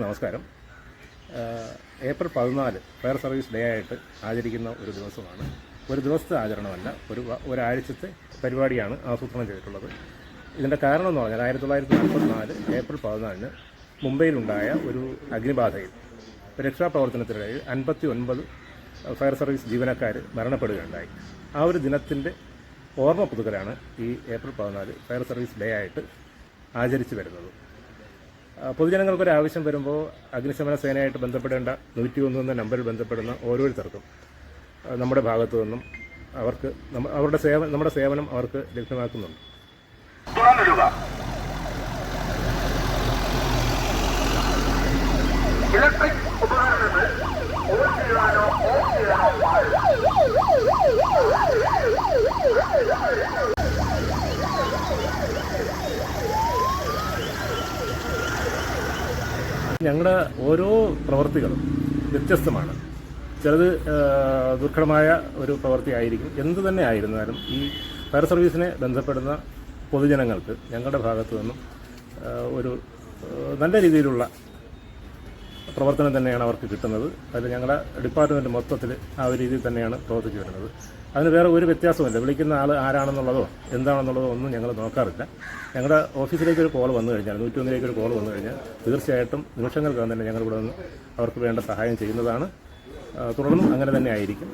നമസ്കാരം. April 14 fire service day ആയിട്ട് ആചരിക്കുന്ന ഒരു ദിവസമാണ്. ഒരു ദിവസത്തെ ആചരണമല്ല, ഒരാഴ്ചത്തെ പരിപാടിയാണ് ആസൂത്രണം ചെയ്തിട്ടുള്ളത്. ഇതിൻ്റെ കാരണം എന്ന് പറഞ്ഞാൽ 1944 ഏപ്രിൽ 14 മുംബൈയിലുണ്ടായ ഒരു അഗ്നിബാധയിൽ രക്ഷാപ്രവർത്തനത്തിനിടയിൽ 59 ഫയർ സർവീസ് ജീവനക്കാർ മരണപ്പെടുകയുണ്ടായി. ആ ഒരു ദിനത്തിൻ്റെ ഓർമ്മ പുതുക്കലാണ് ഈ ഏപ്രിൽ 14 ഫയർ സർവീസ് ഡേ ആയിട്ട് ആചരിച്ചു വരുന്നത്. പൊതുജനങ്ങൾക്കൊരാവശ്യം വരുമ്പോൾ അഗ്നിശമന സേനയായിട്ട് ബന്ധപ്പെടേണ്ട 101 എന്ന നമ്പറിൽ ബന്ധപ്പെടുന്ന ഓരോരുത്തർക്കും നമ്മുടെ ഭാഗത്തു നിന്നും അവർക്ക് നമ്മുടെ സേവനം അവർക്ക് ലഭ്യമാക്കുന്നുണ്ട്. ഇലക്ട്രിക് ഉപകരണങ്ങൾ ഓൺ ചെയ്യാനോ ഓഫ് ചെയ്യാനോ പാടില്ല. ഞങ്ങളുടെ ഓരോ പ്രവൃത്തികളും വ്യത്യസ്തമാണ്. ചിലത് ദുർഘടമായ ഒരു പ്രവൃത്തി ആയിരിക്കും. എന്തു തന്നെ ആയിരുന്നാലും ഈ ഫയർ സർവീസിനെ ബന്ധപ്പെടുന്ന പൊതുജനങ്ങൾക്ക് ഞങ്ങളുടെ ഭാഗത്തു നിന്നും ഒരു നല്ല രീതിയിലുള്ള പ്രവർത്തനം തന്നെയാണ് അവർക്ക് കിട്ടുന്നത്. അതിൽ ഞങ്ങളുടെ ഡിപ്പാർട്ട്മെൻറ്റ് മൊത്തത്തിൽ ആ ഒരു രീതിയിൽ തന്നെയാണ് പ്രവർത്തിച്ചു വരുന്നത്. അതിന് വേറെ ഒരു വ്യത്യാസമില്ല. വിളിക്കുന്ന ആൾ ആരാണെന്നുള്ളതോ എന്താണെന്നുള്ളതോ ഒന്നും ഞങ്ങൾ നോക്കാറില്ല. ഞങ്ങളുടെ ഓഫീസിലേക്ക് ഒരു കോൾ വന്നു കഴിഞ്ഞാൽ, 101 ഒരു കോൾ വന്നു കഴിഞ്ഞാൽ തീർച്ചയായിട്ടും നിമിഷങ്ങൾക്കകം തന്നെ ഞങ്ങൾ ഇവിടെ നിന്ന് അവർക്ക് വേണ്ട സഹായം ചെയ്യുന്നതാണ്. തുടർന്നും അങ്ങനെ തന്നെ ആയിരിക്കും.